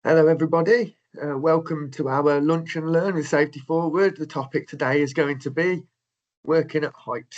Hello, everybody. Welcome to our Lunch and Learn with Safety Forward. The topic today is going to be working at height.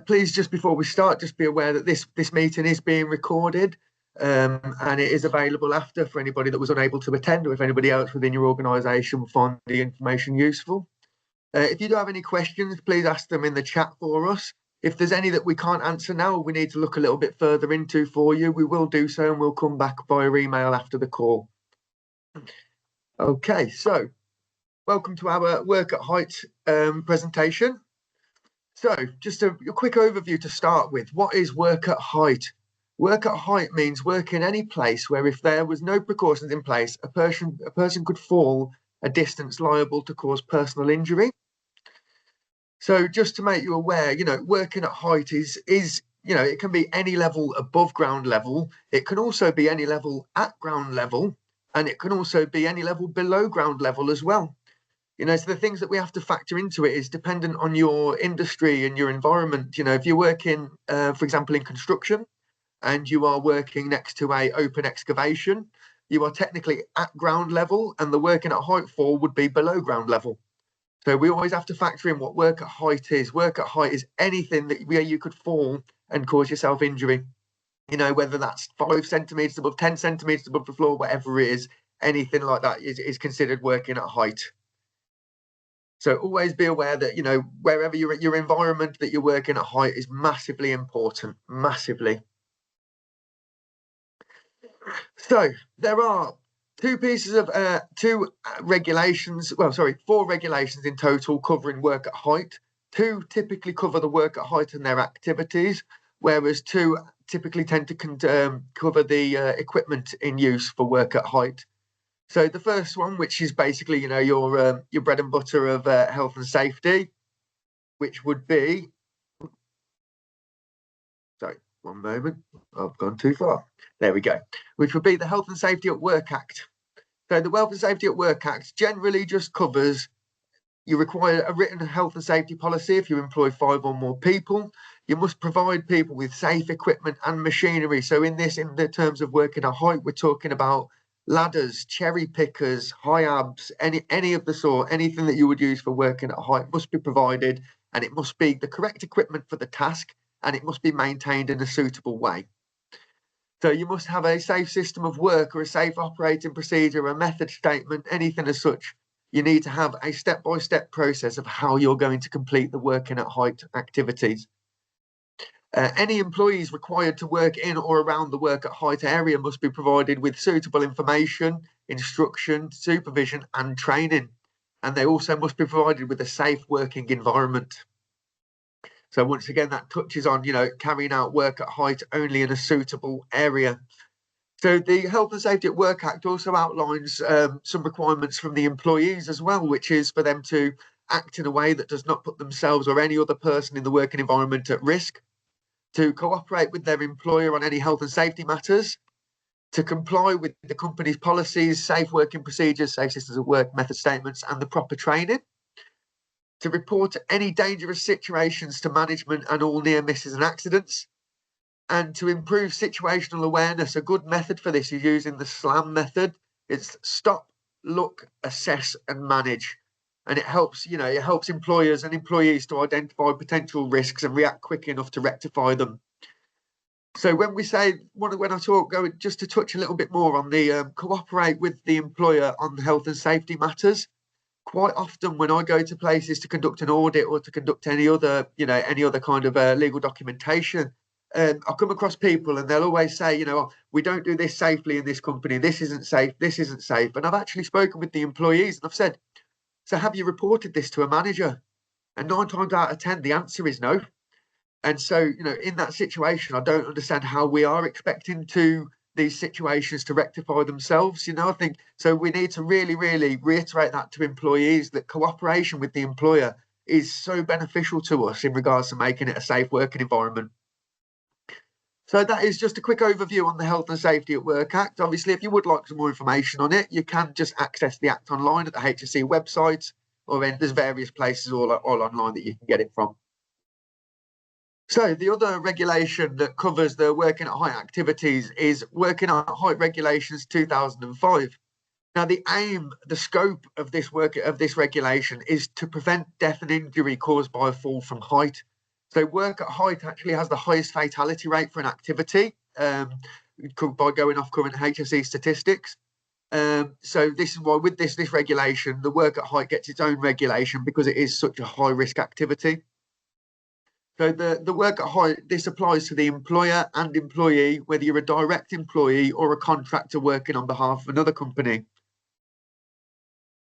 Please, just before we start, just be aware that this meeting is being recorded and it is available after for anybody that was unable to attend, or if anybody else within your organisation will find the information useful. If you do have any questions, please ask them in the chat for us. If there's any that we can't answer now, we need to look a little bit further into for you, we will do so, and we'll come back via email after the call. Okay, so welcome to our work at height presentation. So just a quick overview to start with. What is work at height? Work at height means work in any place where if there was no precautions in place, a person could fall a distance liable to cause personal injury. So just to make you aware, working at height is it can be any level above ground level. It can also be any level at ground level, and it can also be any level below ground level as well. So the things that we have to factor into it is dependent on your industry and your environment. If you're working, for example, in construction, and you are working next to a open excavation, you are technically at ground level, and the working at height fall would be below ground level. So we always have to factor in what work at height is. Work at height is anything where you could fall and cause yourself injury. Whether that's 5 centimetres above, 10 centimetres above the floor, whatever it is, anything like that is considered working at height. So always be aware that, wherever you're at, your environment that you're working at height is massively important, massively. So there are regulations, 4 regulations in total covering work at height. 2 typically cover the work at height and their activities, whereas 2 typically tend to cover the equipment in use for work at height. So the first one, which is basically, your bread and butter of health and safety, which would be, sorry, one moment, I've gone too far. There we go, which would be the Health and Safety at Work Act. So the Health and Safety at Work Act generally just covers, you require a written health and safety policy if you employ 5 or more people. You must provide people with safe equipment and machinery. So in the terms of working at height, we're talking about ladders, cherry pickers, high abs, any of the sort, anything that you would use for working at height must be provided, and it must be the correct equipment for the task, and it must be maintained in a suitable way. So you must have a safe system of work or a safe operating procedure, a method statement, anything as such. You need to have a step-by-step process of how you're going to complete the working at height activities. Any employees required to work in or around the work at height area must be provided with suitable information, instruction, supervision and training. And they also must be provided with a safe working environment. So once again, that touches on, carrying out work at height only in a suitable area. So the Health and Safety at Work Act also outlines some requirements from the employees as well, which is for them to act in a way that does not put themselves or any other person in the working environment at risk, to cooperate with their employer on any health and safety matters, to comply with the company's policies, safe working procedures, safe systems of work, method statements, and the proper training, to report any dangerous situations to management and all near misses and accidents, and to improve situational awareness. A good method for this is using the SLAM method. It's stop, look, assess, and manage. And it helps, it helps employers and employees to identify potential risks and react quick enough to rectify them. So when we say, when I talk, just to touch a little bit more on the cooperate with the employer on the health and safety matters. Quite often when I go to places to conduct an audit or to conduct any other kind of legal documentation, I come across people and they'll always say, we don't do this safely in this company. This isn't safe. This isn't safe. And I've actually spoken with the employees and I've said, so have you reported this to a manager? And 9 times out of 10, the answer is no. And so, in that situation, I don't understand how we are expecting these situations to rectify themselves. I think so. We need to really, really reiterate that to employees, that cooperation with the employer is so beneficial to us in regards to making it a safe working environment. So that is just a quick overview on the Health and Safety at Work Act. Obviously, if you would like some more information on it, you can just access the Act online at the HSE website, or there's various places all online that you can get it from. So the other regulation that covers the working at height activities is Working at Height Regulations 2005. Now, the aim, the scope of this regulation is to prevent death and injury caused by a fall from height. So work at height actually has the highest fatality rate for an activity by going off current HSE statistics. So this is why with this regulation, the work at height gets its own regulation because it is such a high risk activity. So the work at height, this applies to the employer and employee, whether you're a direct employee or a contractor working on behalf of another company.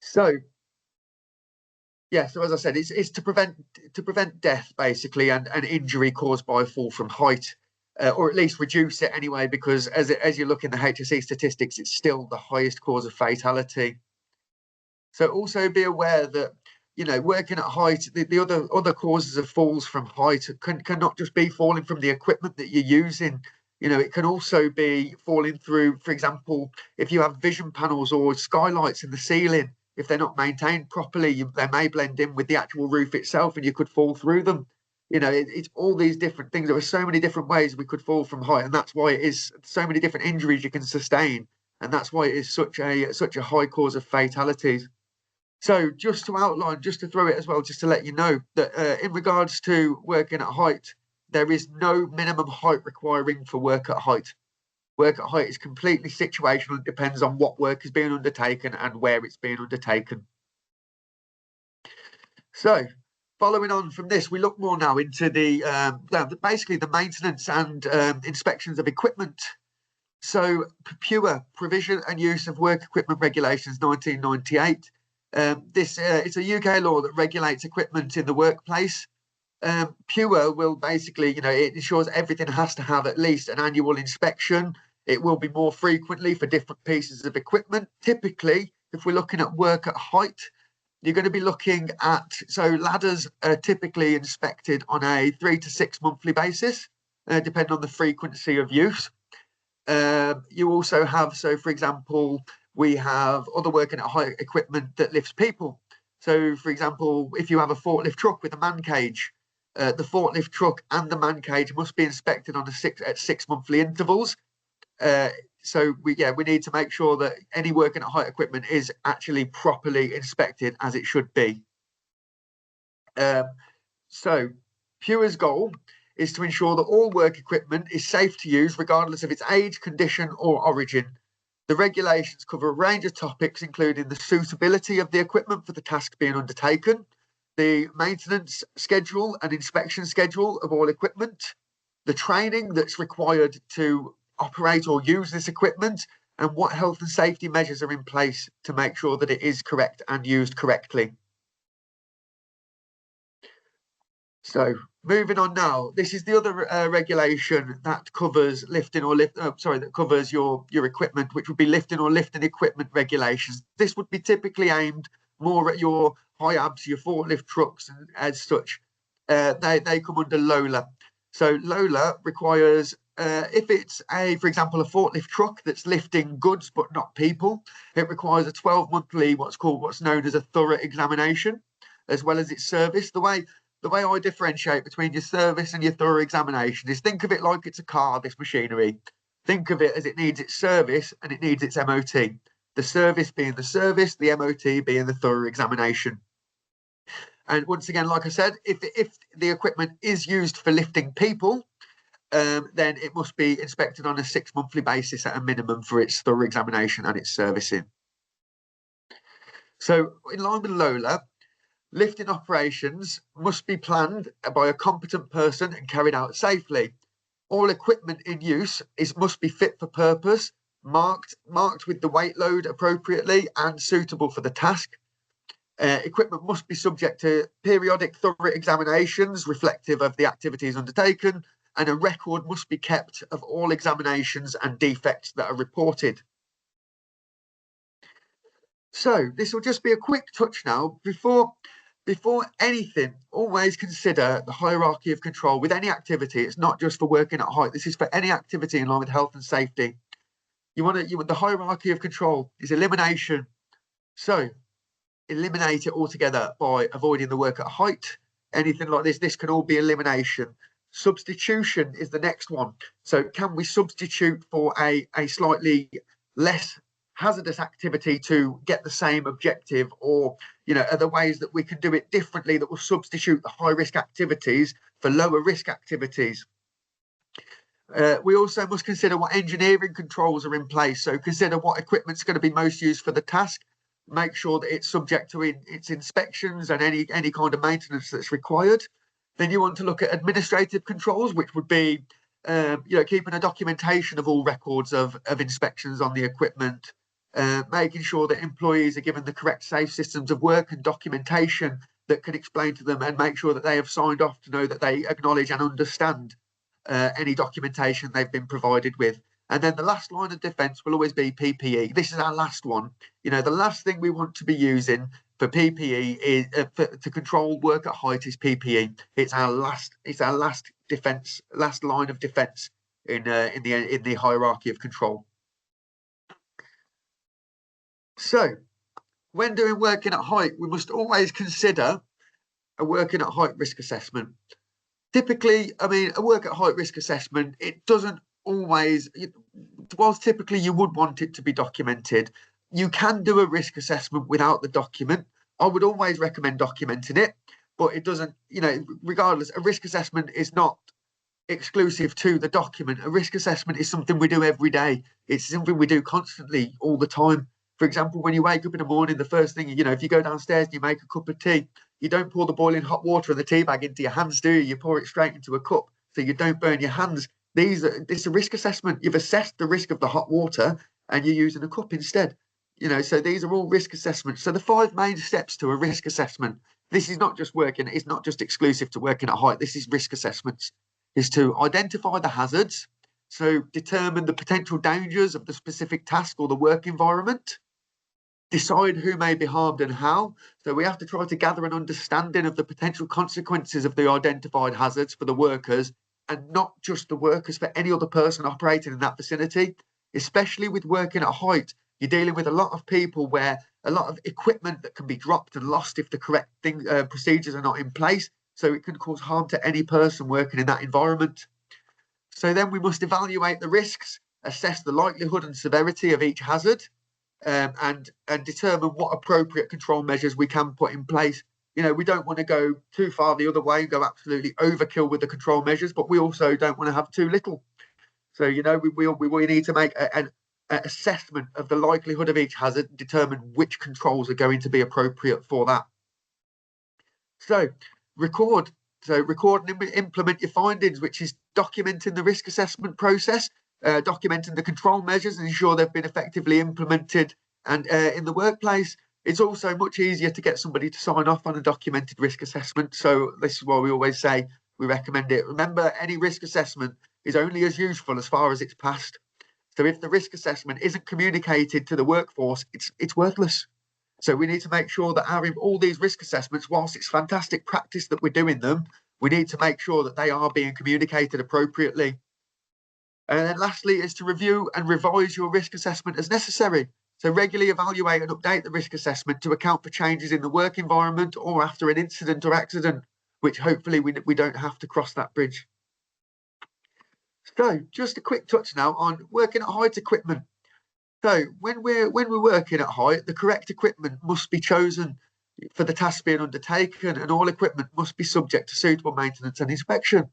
So, yeah, so as I said, it's to prevent death basically and injury caused by a fall from height, or at least reduce it anyway, because as you look in the HSE statistics, it's still the highest cause of fatality. So also be aware that, you know, working at height, the other causes of falls from height cannot just be falling from the equipment that you're using. You know, it can also be falling through, for example, if you have vision panels or skylights in the ceiling, if they're not maintained properly, they may blend in with the actual roof itself and you could fall through them. You know, it's all these different things. There are so many different ways we could fall from height, and that's why it is so many different injuries you can sustain, and that's why it is such a high cause of fatalities. So just to outline, just to throw it as well, just to let you know that in regards to working at height, there is no minimum height requiring for work at height. Work at height is completely situational. It depends on what work is being undertaken and where it's being undertaken. So following on from this, we look more now into basically the maintenance and inspections of equipment. So PUWER, Provision and Use of Work Equipment Regulations 1998. It's a UK law that regulates equipment in the workplace. PUWER will basically, you know, it ensures everything has to have at least an annual inspection. It will be more frequently for different pieces of equipment. Typically, if we're looking at work at height, you're going to be looking at, so ladders are typically inspected on a 3 to 6 monthly basis, depending on the frequency of use. You also have, so for example, we have other working at height equipment that lifts people. So, for example, if you have a forklift truck with a man cage, the forklift truck and the man cage must be inspected on at 6 monthly intervals. So we need to make sure that any working at height equipment is actually properly inspected as it should be. So PUWER's goal is to ensure that all work equipment is safe to use regardless of its age, condition or origin. The regulations cover a range of topics, including the suitability of the equipment for the task being undertaken, the maintenance schedule and inspection schedule of all equipment, the training that's required to operate or use this equipment, and what health and safety measures are in place to make sure that it is correct and used correctly. So moving on now, this is the other regulation that covers that covers your equipment, which would be lifting or lifting equipment regulations. This would be typically aimed more at your HIABs, your forklift trucks, and as such. They come under LOLA. So LOLA requires, if it's for example, a forklift truck that's lifting goods but not people, it requires a 12-monthly what's known as a thorough examination, as well as its service. The way I differentiate between your service and your thorough examination is, think of it like it's a car, this machinery. Think of it as it needs its service and it needs its MOT. The service being the service, the MOT being the thorough examination. And once again, like I said, if the equipment is used for lifting people, then it must be inspected on a 6 monthly basis at a minimum for its thorough examination and its servicing. So in line with LOLA, lifting operations must be planned by a competent person and carried out safely. All equipment in use must be fit for purpose, marked with the weight load appropriately and suitable for the task. Equipment must be subject to periodic thorough examinations reflective of the activities undertaken, and a record must be kept of all examinations and defects that are reported. So this will just be a quick touch now. Before anything, always consider the hierarchy of control with any activity. It's not just for working at height. This is for any activity in line with health and safety. You want the hierarchy of control is elimination. So eliminate it altogether by avoiding the work at height. Anything like this can all be elimination. Substitution is the next one. So can we substitute for a slightly less hazardous activity to get the same objective, or are there ways that we can do it differently that will substitute the high risk activities for lower risk activities? We also must consider what engineering controls are in place. So consider what equipment's going to be most used for the task. Make sure that it's subject to its inspections and any kind of maintenance that's required. Then you want to look at administrative controls, which would be keeping a documentation of all records of inspections on the equipment, making sure that employees are given the correct safe systems of work and documentation that can explain to them and make sure that they have signed off to know that they acknowledge and understand any documentation they've been provided with. And then the last line of defence will always be PPE. This is our last one. The last thing we want to be using for PPE is to control work at height is PPE. It's our last defence, last line of defence in the hierarchy of control. So when doing working at height, we must always consider a working at height risk assessment. Typically, a work at height risk assessment, it doesn't always, whilst typically you would want it to be documented, you can do a risk assessment without the document. I would always recommend documenting it, but it doesn't, regardless, a risk assessment is not exclusive to the document. A risk assessment is something we do every day. It's something we do constantly all the time. For example, when you wake up in the morning, the first thing, if you go downstairs and you make a cup of tea, you don't pour the boiling hot water and the tea bag into your hands, do you? You pour it straight into a cup so you don't burn your hands. This is a risk assessment. You've assessed the risk of the hot water and you're using a cup instead. So these are all risk assessments. So the 5 main steps to a risk assessment, this is not just working, it's not just exclusive to working at height. This is risk assessments, is to identify the hazards. So determine the potential dangers of the specific task or the work environment. Decide who may be harmed and how. So we have to try to gather an understanding of the potential consequences of the identified hazards for the workers, and not just the workers, for any other person operating in that vicinity. Especially with working at height, you're dealing with a lot of people where a lot of equipment that can be dropped and lost if the correct procedures are not in place. So it can cause harm to any person working in that environment. So then we must evaluate the risks, assess the likelihood and severity of each hazard, and determine what appropriate control measures we can put in place. We don't want to go too far the other way and go absolutely overkill with the control measures, but we also don't want to have too little. So, we need to make an assessment of the likelihood of each hazard and determine which controls are going to be appropriate for that. So record and implement your findings, which is documenting the risk assessment process, documenting the control measures and ensure they've been effectively implemented and in the workplace. It's also much easier to get somebody to sign off on a documented risk assessment. So this is why we always say we recommend it. Remember, any risk assessment is only as useful as far as it's passed. So if the risk assessment isn't communicated to the workforce, it's worthless. So we need to make sure that all these risk assessments, whilst it's fantastic practice that we're doing them, we need to make sure that they are being communicated appropriately. And then lastly is to review and revise your risk assessment as necessary. So regularly evaluate and update the risk assessment to account for changes in the work environment or after an incident or accident, which hopefully we don't have to cross that bridge. So just a quick touch now on working at height equipment. So when we're working at height, the correct equipment must be chosen for the task being undertaken, and all equipment must be subject to suitable maintenance and inspection.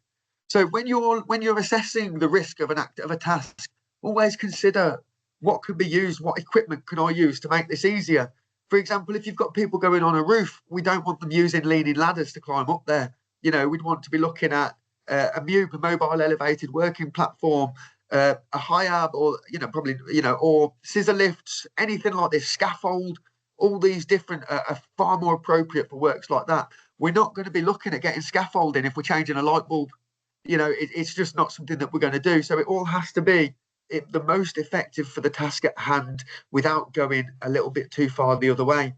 So when you're assessing the risk of a task, always consider what can be used, what equipment can I use to make this easier. For example, if you've got people going on a roof, we don't want them using leaning ladders to climb up there. We'd want to be looking at a MUPE, a mobile elevated working platform, a HIAB, or or scissor lifts, anything like this, scaffold. All these different are far more appropriate for works like that. We're not going to be looking at getting scaffolding if we're changing a light bulb. It's just not something that we're going to do. So it all has to be the most effective for the task at hand without going a little bit too far the other way.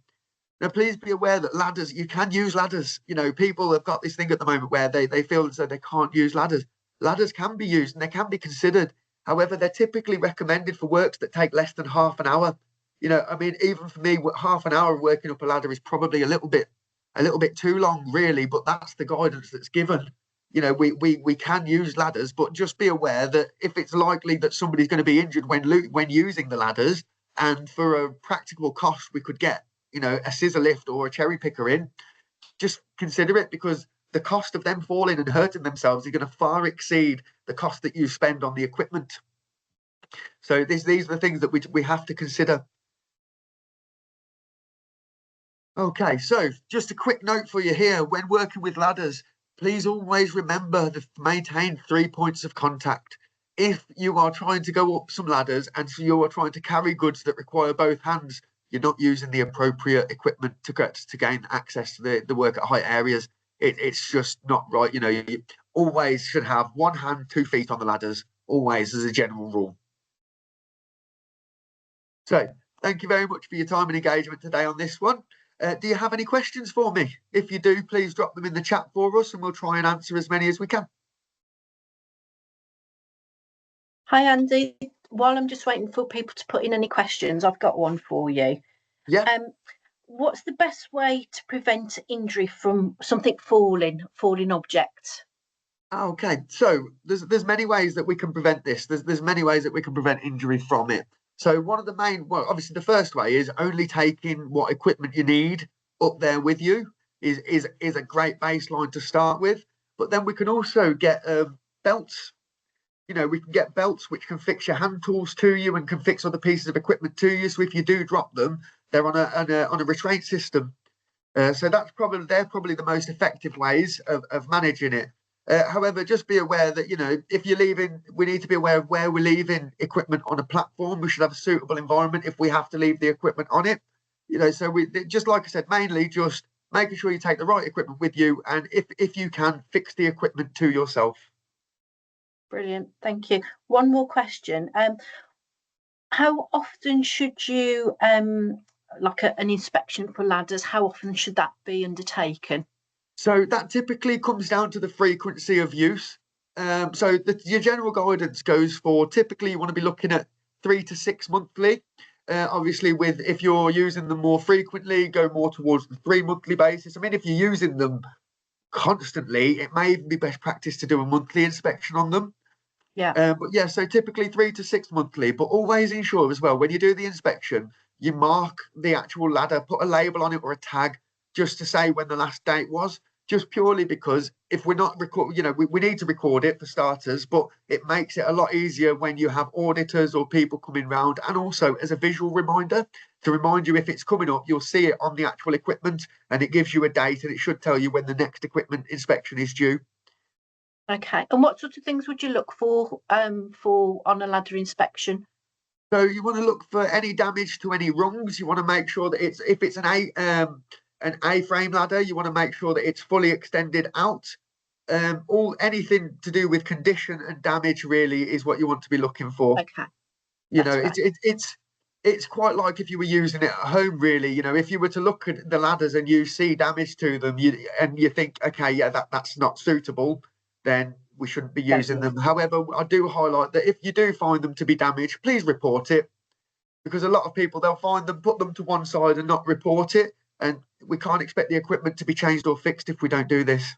Now, please be aware that ladders, you can use ladders. People have got this thing at the moment where they feel as though they can't use ladders. Ladders can be used and they can be considered. However, they're typically recommended for works that take less than half an hour. Even for me, half an hour of working up a ladder is probably a little bit too long, really, but that's the guidance that's given. you know, we can use ladders, but just be aware that if it's likely that somebody's going to be injured when using the ladders, and for a practical cost we could get, you know, a scissor lift or a cherry picker in, just consider it, because the cost of them falling and hurting themselves is going to far exceed the cost that you spend on the equipment. So these are the things that we have to consider. Okay, so just a quick note for you here. When working with ladders, please always remember to maintain 3 points of contact. If you are trying to go up some ladders and so you are trying to carry goods that require both hands, you're not using the appropriate equipment to gain access to the work at height areas. It's just not right. You know, you always should have 1 hand, 2 feet on the ladders, always, as a general rule. So thank you very much for your time and engagement today on this one. Do you have any questions for me? If you do, please drop them in the chat for us and we'll try and answer as many as we can. Hi, Andy. While I'm just waiting for people to put in any questions, I've got one for you. Yeah. What's the best way to prevent injury from something falling objects? Okay, so there's many ways that we can prevent this. There's many ways that we can prevent injury from it. So one of the main, well, obviously the first way is only taking what equipment you need up there with you is a great baseline to start with. But then we can also get belts. You know, we can get belts which can fix your hand tools to you and can fix other pieces of equipment to you. So if you do drop them, they're on a restraint system. So they're probably the most effective ways of managing it. However, just be aware that, you know, if you're leaving, we need to be aware of where we're leaving equipment on a platform. We should have a suitable environment if we have to leave the equipment on it. You know, so we just, like I said, mainly just making sure you take the right equipment with you, and if you can, fix the equipment to yourself. Brilliant, thank you. One more question. How often should you like an inspection for ladders? How often should that be undertaken? So that typically comes down to the frequency of use. So your general guidance goes for, typically you want to be looking at 3 to 6 monthly. Obviously, if you're using them more frequently, go more towards the 3 monthly basis. I mean, if you're using them constantly, it may even be best practice to do a monthly inspection on them. Yeah. But yeah, so typically 3 to 6 monthly, but always ensure as well, when you do the inspection, you mark the actual ladder, put a label on it or a tag just to say when the last date was, just purely because if we're not you know, we need to record it for starters, but it makes it a lot easier when you have auditors or people coming round, and also as a visual reminder to remind you if it's coming up, you'll see it on the actual equipment and it gives you a date and it should tell you when the next equipment inspection is due. Okay, and what sort of things would you look for on a ladder inspection? So you want to look for any damage to any rungs. You want to make sure that if it's an A-frame ladder, you want to make sure that it's fully extended out. Anything to do with condition and damage really is what you want to be looking for. Okay. You know, it's quite like if you were using it at home, really. You know, if you were to look at the ladders and you see damage to them, you think, okay, yeah, that's not suitable, then we shouldn't be using them. However, I do highlight that if you do find them to be damaged, please report it, because a lot of people, they'll find them, put them to one side and not report it, and we can't expect the equipment to be changed or fixed if we don't do this.